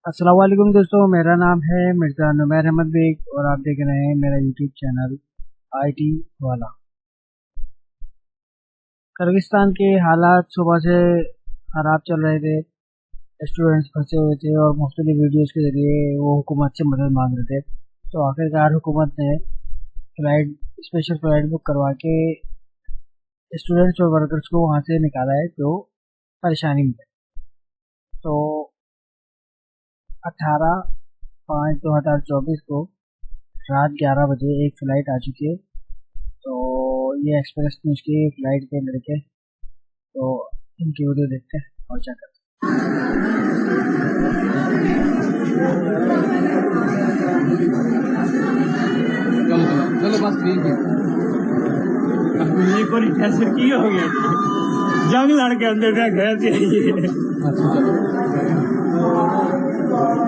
अस्सलाम वालेकुम दोस्तों, मेरा नाम है मिर्ज़ा नुमैर अहमद बेग और आप देख रहे हैं मेरा यूट्यूब चैनल आईटी वाला। किर्गिस्तान के हालात सुबह से ख़राब चल रहे थे। स्टूडेंट्स फंसे हुए थे और मुख्तलिफ वीडियोज़ के ज़रिए वो हुकूमत से मदद मांग रहे थे। तो आखिरकार हुकूमत ने स्पेशल फ़्लाइट बुक करवा के स्टूडेंट्स और वर्कर्स को वहाँ से निकाला है जो परेशानी में थे। तो 18/5/2024 को रात 11 बजे एक फ़्लाइट आ चुकी है। तो ये एक्सप्रेस न्यूज़ की फ़्लाइट के लड़के, तो इनकी वीडियो देखते हैं और चेक करते हैं। चलो बस ठीक है। ये कोई कैसे की हो गया जंग लड़ के अंदर का घर चाहिए।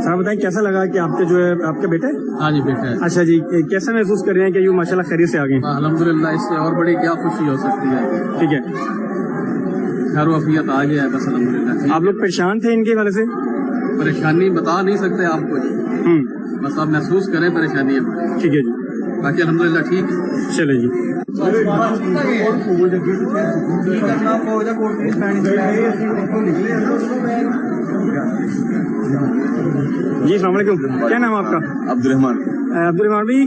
साहब बताएं कैसा लगा कि आपके जो है आपके बेटे? हाँ जी बेटा है। अच्छा जी, कैसा महसूस कर रहे हैं कि यूँ माशाल्लाह खैरियत से आ गए? अल्हम्दुलिल्लाह, इससे और बड़ी क्या खुशी हो सकती है। ठीक है, खैर वफियत आ गया है बस अल्हम्दुलिल्लाह। आप लोग परेशान थे इनके वाले से? परेशानी बता नहीं सकते आपको जी, बस आप महसूस करें परेशानी है। ठीक है जी, बाकी अल्हम्दुलिल्लाह ठीक है। चले जी। जी अस्सलाम वालेकुम, क्या नाम है आपका? अब्दुल रहमान। अब्दुल रहमान भाई,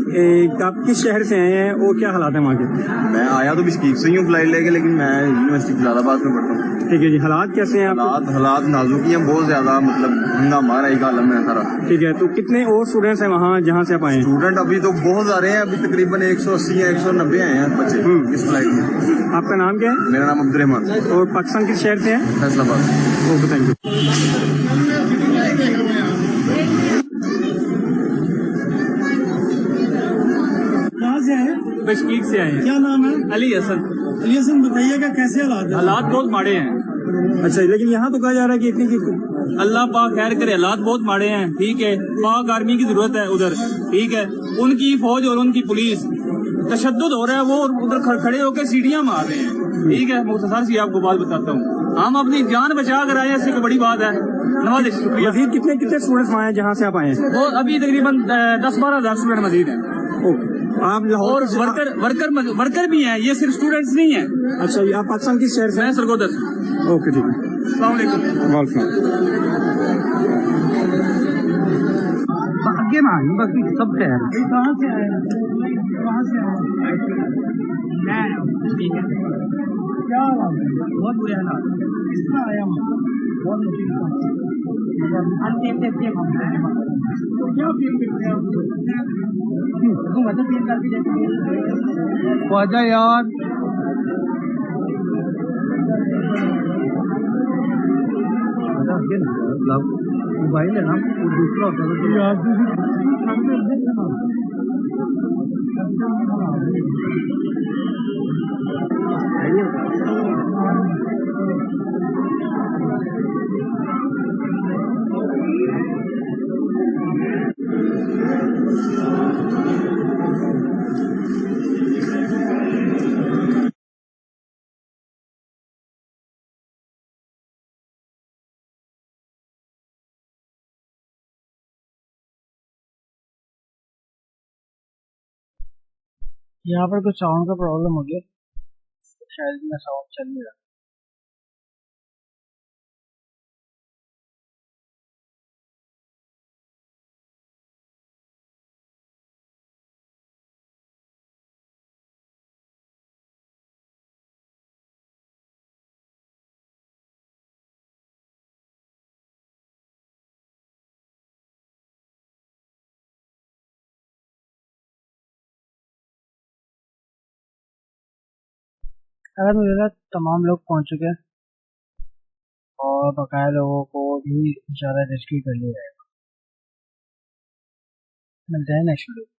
आप किस शहर से आए हैं और क्या हालात है वहाँ के? मैं आया तो बिस्कीट से ही हूँ फ्लाइट लेके, लेकिन मैं यूनिवर्सिटी जलालाबाद में पढ़ता हूँ। ठीक है जी, हालात कैसे हैं आप? हालात नाजुक ही हैं बहुत ज्यादा, मतलब हंगामा रहा एक आलम है सारा। ठीक है, तो कितने और स्टूडेंट्स हैं वहाँ जहाँ से आप आए हैं? स्टूडेंट अभी तो बहुत सारे हैं, अभी तकरीबन 180 या 190 आए हैं बच्चे इस फ्लाइट में। आपका नाम क्या है? मेरा नाम अब्दुल रहमान। और पाकिस्तान किस शहर से हैं? फैसलाबाद। Okay, thank you. कहाँ से आए? बिस्कीट से आए हैं। क्या नाम है? अली हसन। अली हसन, बताइएगा कैसे हालात है? हालात बहुत माड़े हैं। अच्छा, लेकिन यहाँ तो कहा जा रहा है कि इतनी की अल्लाह पाक खैर करे, हालात बहुत माड़े हैं। ठीक है, पाक आर्मी की जरूरत है उधर। ठीक है, उनकी फौज और उनकी पुलिस तशद्दुद हो रहा है, वो उधर खड़े होकर सीढ़ियाँ मार रहे हैं। ठीक है, मुख्तसर सी आपको बात बताता हूँ, हम अपनी जान बचा कर आए हैं, इससे कोई बड़ी बात है। नवाज शुक्रिया। मजीद कितने कितने स्टूडेंट्स वहाँ हैं जहाँ से आप आए हैं? वो अभी तकरीबन 10-12 हज़ार स्टूडेंट मजीद हैं। आप लाहौर और वर्कर भी हैं, ये सिर्फ स्टूडेंट्स नहीं है। अच्छा, ये आप पाकिस्तान किस शहर से? मैं सरगोदर से। ओके, ठीक है, अस्सलाम वालेकुम। आगे ना बस सब कह रहे हैं। कहाँ से आए? कहाँ से आए? क्या हालात है? बहुत बुरे हालात। किस तरह आया हूँ? बहुत मुश्किल तो क्या फील करते हैं आप? ख्वाजा यार मोबाइल है ना, वो दूसरा होता है तो यार यहाँ पर कुछ साउंड का प्रॉब्लम हो गया, शायद मैं साउंड चल नहीं रहा। अलहमदुलिल्लाह तमाम लोग पहुँच चुके हैं और बकाया लोगों को भी इंशाल्लाह रेस्क्यू कर लिया जाएगा। मिलते हैं नेक्स्ट वीडियो।